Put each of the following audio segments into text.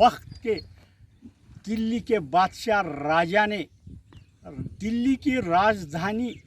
वक्त के दिल्ली के बादशाह राजा ने दिल्ली की राजधानी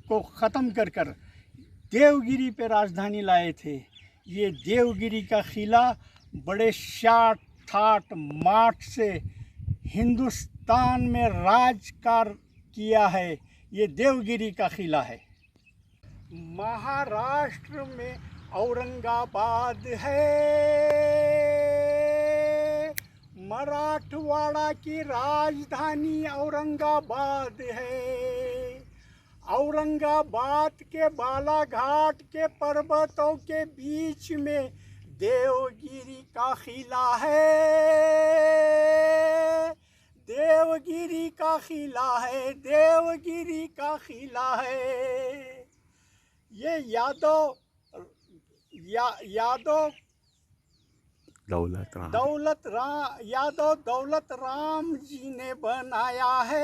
को ख़त्म कर देवगिरी पे राजधानी लाए थे। ये देवगिरी का किला बड़े शाट ठाट माट से हिंदुस्तान में राजकार किया है। ये देवगिरी का किला है। महाराष्ट्र में औरंगाबाद है, मराठवाड़ा की राजधानी औरंगाबाद है। औरंगाबाद के बालाघाट के पर्वतों के बीच में देवगिरी का किला है। देवगिरी का किला है, देवगिरी का किला है। ये यादव दौलत राम जी ने बनाया है।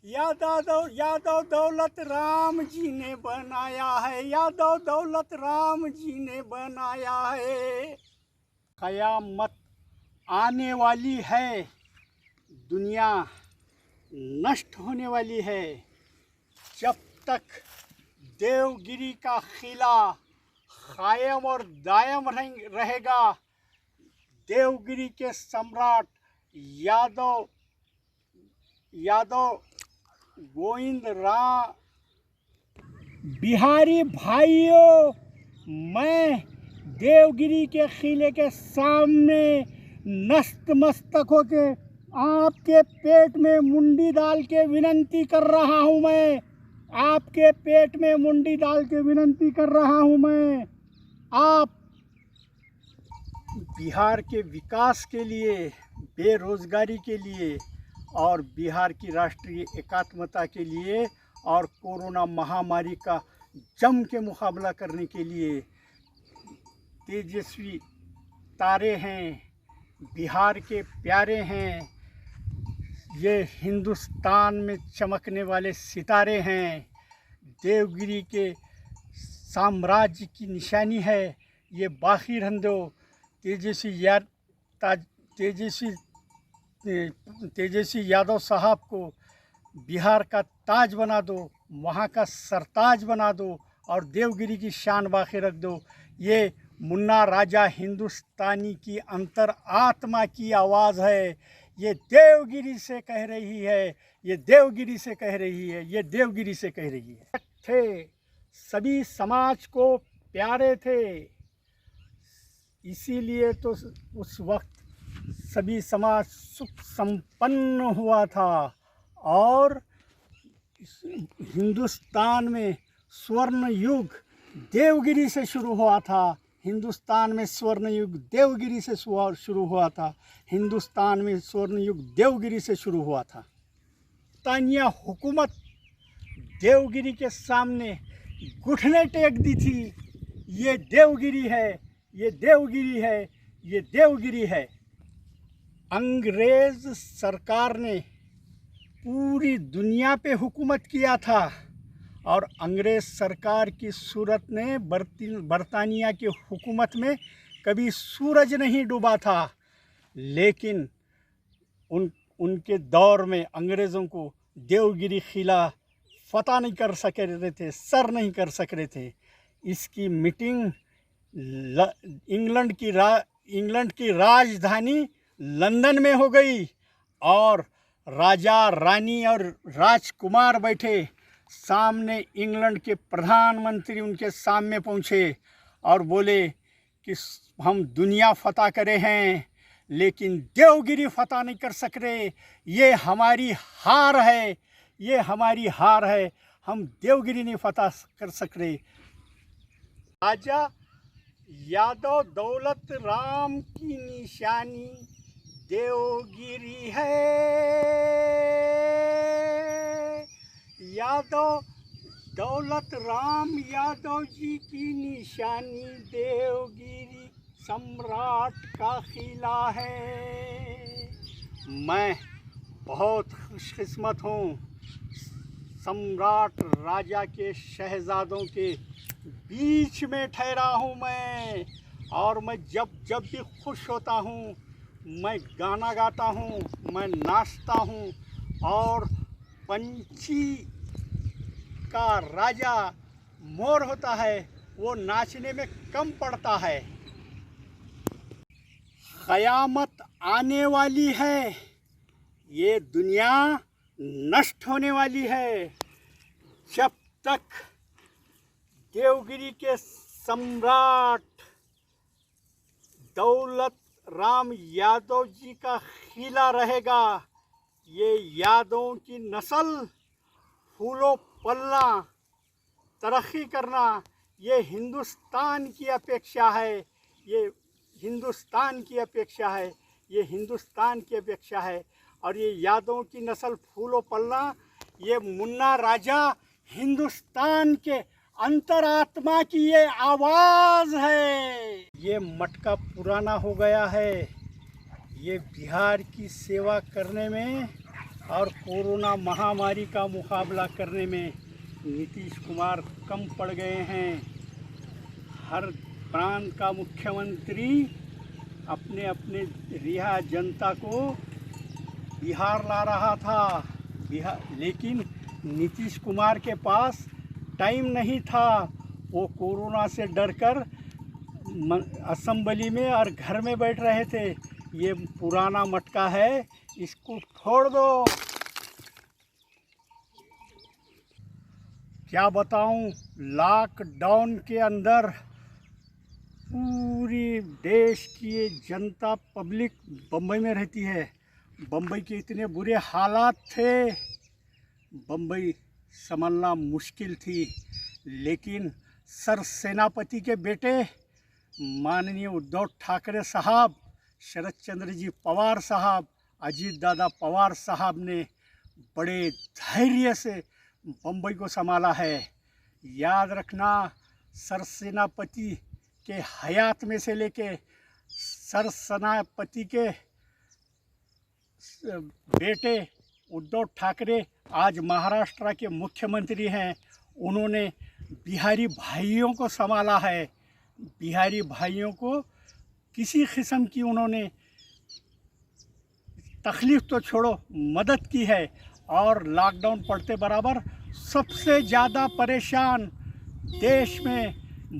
यादव दौलत राम जी ने बनाया है। यादव दौलत राम जी ने बनाया है। क़यामत आने वाली है, दुनिया नष्ट होने वाली है। जब तक देवगिरी का किला कायम और दायम रहेगा, देवगिरी के सम्राट यादव गोविंद राम बिहारी भाइयों, मैं देवगिरी के किले के सामने नतमस्तक होके आपके पेट में मुंडी डाल के विनती कर रहा हूँ। मैं आपके पेट में मुंडी डाल के विनती कर रहा हूँ। मैं आप बिहार के विकास के लिए, बेरोजगारी के लिए और बिहार की राष्ट्रीय एकात्मता के लिए और कोरोना महामारी का जम के मुकाबला करने के लिए तेजस्वी तारे हैं, बिहार के प्यारे हैं। ये हिंदुस्तान में चमकने वाले सितारे हैं। देवगिरी के साम्राज्य की निशानी है। ये बाकी रहने दो। तेजस्वी यादव साहब को बिहार का ताज बना दो, वहाँ का सरताज बना दो और देवगिरी की शान बाकी रख दो। ये मुन्ना राजा हिंदुस्तानी की अंतर आत्मा की आवाज़ है। ये देवगिरी से कह रही है, ये देवगिरी से कह रही है, ये देवगिरी से कह रही है। थे सभी समाज को प्यारे थे, इसीलिए तो उस वक्त सभी समाज सुख संपन्न हुआ था और हिंदुस्तान में स्वर्ण युग देवगिरी से शुरू हुआ था। हिंदुस्तान में स्वर्ण युग देवगिरी से शुरू हुआ था। हिंदुस्तान में स्वर्ण युग देवगिरी से शुरू हुआ था। तानिया हुकूमत देवगिरी के सामने घुटने टेक दी थी। ये देवगिरी है, ये देवगिरी है, ये देवगिरी है। अंग्रेज़ सरकार ने पूरी दुनिया पे हुकूमत किया था और अंग्रेज़ सरकार की सूरत ने बरतानिया की हुकूमत में कभी सूरज नहीं डूबा था। लेकिन उनके दौर में अंग्रेज़ों को देवगिरी किला फतह नहीं कर सक रहे थे, सर नहीं कर सक रहे थे। इसकी मीटिंग इंग्लैंड की राजधानी लंदन में हो गई और राजा रानी और राजकुमार बैठे सामने। इंग्लैंड के प्रधानमंत्री उनके सामने पहुँचे और बोले कि हम दुनिया फतह करे हैं लेकिन देवगिरी फतह नहीं कर सक रहे। ये हमारी हार है, ये हमारी हार है। हम देवगिरी नहीं फतह कर सक रहे। राजा यादव दौलत राम की निशानी देवगिरी है। यादव दौलत राम यादव जी की निशानी देवगिरी सम्राट का किला है। मैं बहुत खुशकिस्मत हूँ, सम्राट राजा के शहजादों के बीच में ठहरा हूँ मैं। और मैं जब भी खुश होता हूँ मैं गाना गाता हूँ, मैं नाचता हूँ। और पंछी का राजा मोर होता है, वो नाचने में कम पड़ता है। क़यामत आने वाली है, ये दुनिया नष्ट होने वाली है। जब तक देवगिरी के सम्राट दौलत राम यादव जी का खिला रहेगा, ये यादवों की नस्ल फूलो पलना, तरक्की करना, ये हिंदुस्तान की अपेक्षा है। ये हिंदुस्तान की अपेक्षा है, ये हिंदुस्तान की अपेक्षा है। और ये यादवों की नस्ल फूलो पलना, ये मुन्ना राजा हिंदुस्तान के अंतरात्मा की ये आवाज़ है। ये मटका पुराना हो गया है, ये बिहार की सेवा करने में और कोरोना महामारी का मुकाबला करने में नीतीश कुमार कम पड़ गए हैं। हर प्रांत का मुख्यमंत्री अपने अपने रिहा जनता को बिहार ला रहा था, लेकिन नीतीश कुमार के पास टाइम नहीं था। वो कोरोना से डरकर असेंबली में और घर में बैठ रहे थे। ये पुराना मटका है, इसको फोड़ दो। क्या बताऊं, लॉकडाउन के अंदर पूरी देश की जनता पब्लिक बम्बई में रहती है। बम्बई के इतने बुरे हालात थे, बम्बई संभलना मुश्किल थी। लेकिन सर सेनापति के बेटे माननीय उद्धव ठाकरे साहब, शरद चंद्र जी पवार साहब, अजीत दादा पवार साहब ने बड़े धैर्य से बम्बई को संभाला है। याद रखना, सर सेनापति के हयात में से लेके सर सेनापति के बेटे उद्धव ठाकरे आज महाराष्ट्र के मुख्यमंत्री हैं। उन्होंने बिहारी भाइयों को संभाला है। बिहारी भाइयों को किसी किस्म की उन्होंने तकलीफ़ तो छोड़ो, मदद की है। और लॉकडाउन पड़ते बराबर सबसे ज़्यादा परेशान देश में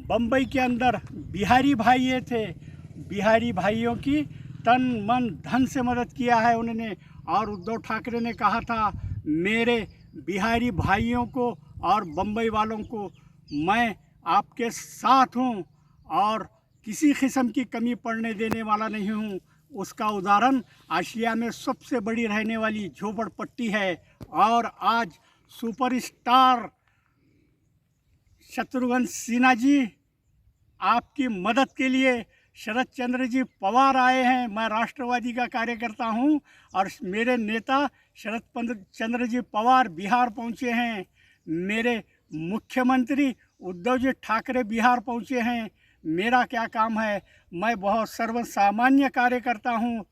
बम्बई के अंदर बिहारी भाई थे। बिहारी भाइयों की तन मन धन से मदद किया है उन्होंने। और उद्धव ठाकरे ने कहा था, मेरे बिहारी भाइयों को और बम्बई वालों को मैं आपके साथ हूँ और किसी किस्म की कमी पड़ने देने वाला नहीं हूँ। उसका उदाहरण आशिया में सबसे बड़ी रहने वाली झोपड़पट्टी है। और आज सुपरस्टार शत्रुघ्न सिन्हा जी आपकी मदद के लिए शरद चंद्र जी पवार आए हैं। मैं राष्ट्रवादी का कार्यकर्ता हूं और मेरे नेता शरद चंद्र जी पवार बिहार पहुंचे हैं। मेरे मुख्यमंत्री उद्धव जी ठाकरे बिहार पहुंचे हैं। मेरा क्या काम है, मैं बहुत सर्वसामान्य कार्यकर्ता हूं।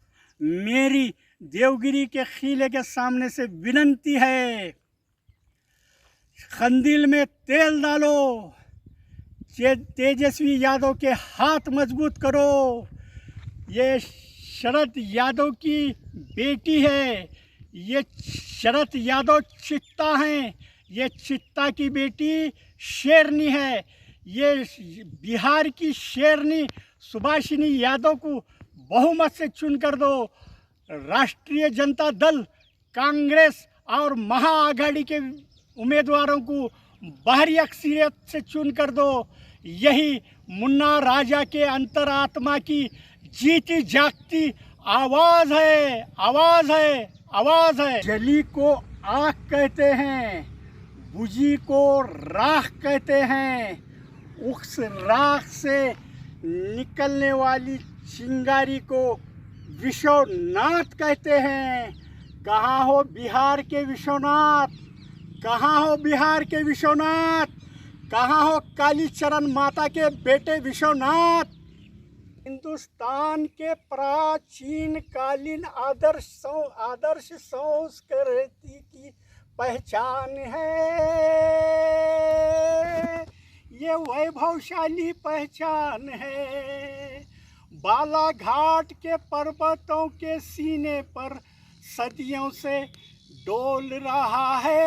मेरी देवगिरी के किले के सामने से विनती है, कंदील में तेल डालो, तेजस्वी यादव के हाथ मजबूत करो। ये शरद यादव की बेटी है, ये शरद यादव चित्ता हैं। ये चित्ता की बेटी शेरनी है। ये बिहार की शेरनी सुभाषिनी यादव को बहुमत से चुन कर दो। राष्ट्रीय जनता दल, कांग्रेस और महाआघाड़ी के उम्मीदवारों को बाहरी अक्सरियत से चुन कर दो। यही मुन्ना राजा के अंतरात्मा की जीती जागती आवाज़ है, आवाज़ है, आवाज़ है। जली को आग कहते हैं, बुझी को राख कहते हैं। उस राख से निकलने वाली चिंगारी को विश्वनाथ कहते हैं। कहाँ हो बिहार के विश्वनाथ, कहाँ हो बिहार के विश्वनाथ, कहाँ हो कालीचरण माता के बेटे विश्वनाथ। हिंदुस्तान के प्राचीन कालीन आदर्श संस्कृति की पहचान है, ये वैभवशाली पहचान है। बालाघाट के पर्वतों के सीने पर सदियों से डोल रहा है।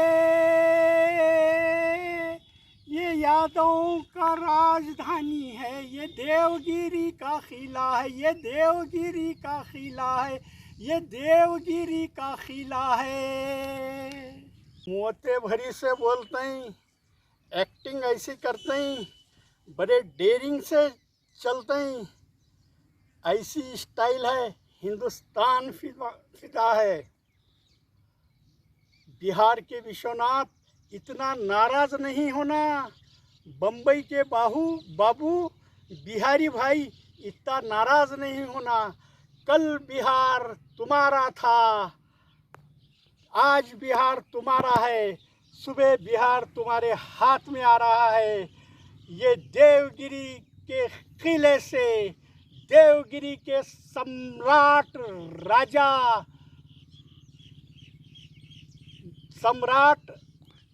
ये यादों का राजधानी है, ये देवगिरी का किला है, ये देवगिरी का किला है, ये देवगिरी का किला है। मोते भरी से बोलते हैं, एक्टिंग ऐसी करते हैं, बड़े डेयरिंग से चलते हैं, ऐसी स्टाइल है, हिंदुस्तान फिदा है। बिहार के विश्वनाथ, इतना नाराज नहीं होना। बम्बई के बाबू बिहारी भाई, इतना नाराज नहीं होना। कल बिहार तुम्हारा था, आज बिहार तुम्हारा है, सुबह बिहार तुम्हारे हाथ में आ रहा है। ये देवगिरी के किले से, देवगिरी के सम्राट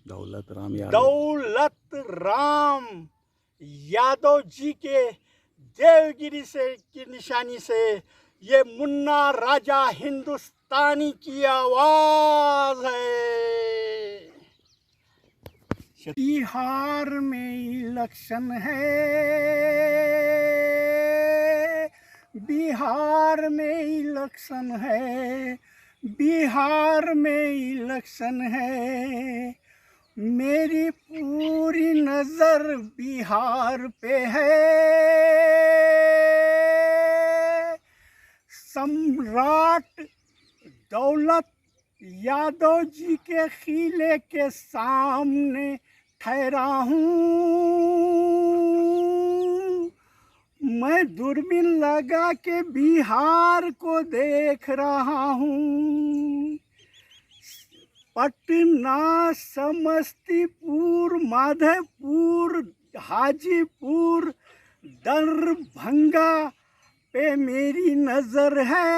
दौलत राम यादव जी के देवगिरी से की निशानी से ये मुन्ना राजा हिंदुस्तानी की आवाज है। बिहार में इलेक्शन है, बिहार में इलेक्शन है, बिहार में इलेक्शन है। मेरी पूरी नज़र बिहार पे है। सम्राट दौलत यादव जी के किले के सामने ठहरा हूँ। मैं दूरबीन लगा के बिहार को देख रहा हूँ। पटना, समस्तीपुर, माधोपुर, हाजीपुर, दरभंगा पे मेरी नज़र है।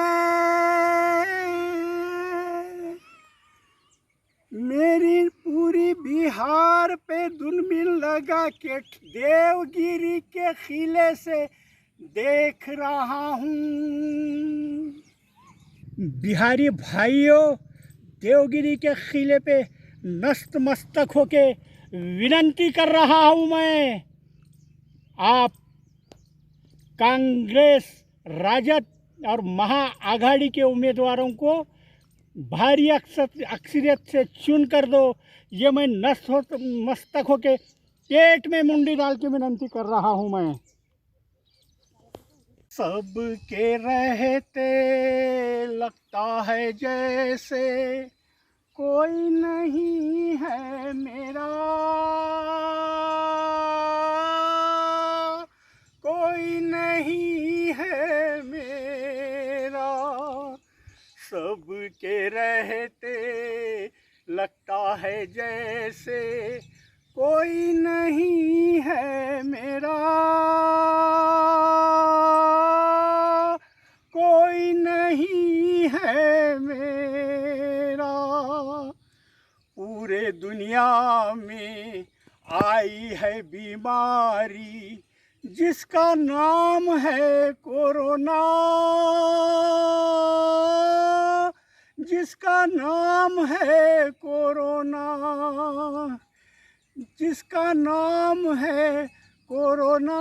मेरी पूरी बिहार पे दूरबीन लगा के देवगिरी के किले से देख रहा हूँ। बिहारी भाइयों, देवगिरी के किले पे नतमस्तक होके विनती कर रहा हूँ मैं, आप कांग्रेस, राजद और महाआघाड़ी के उम्मीदवारों को भारी अक्सरियत से चुन कर दो। ये मैं नतमस्तक होके पेट में मुंडी डाल के विनती कर रहा हूँ मैं। सबके रहते लगता है जैसे कोई नहीं है मेरा, कोई नहीं है मेरा। सबके रहते लगता है जैसे कोई नहीं है मेरा, कोई नहीं है मेरा। पूरे दुनिया में आई है बीमारी जिसका नाम है कोरोना, जिसका नाम है कोरोना, जिसका नाम है कोरोना,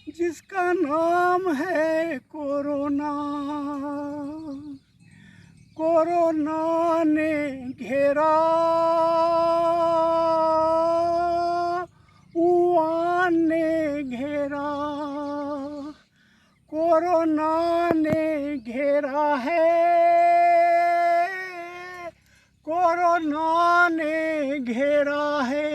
जिसका नाम है कोरोना। कोरोना ने घेरा, वुहान ने घेरा, कोरोना ने घेरा है, कोरोना ने घेरा है।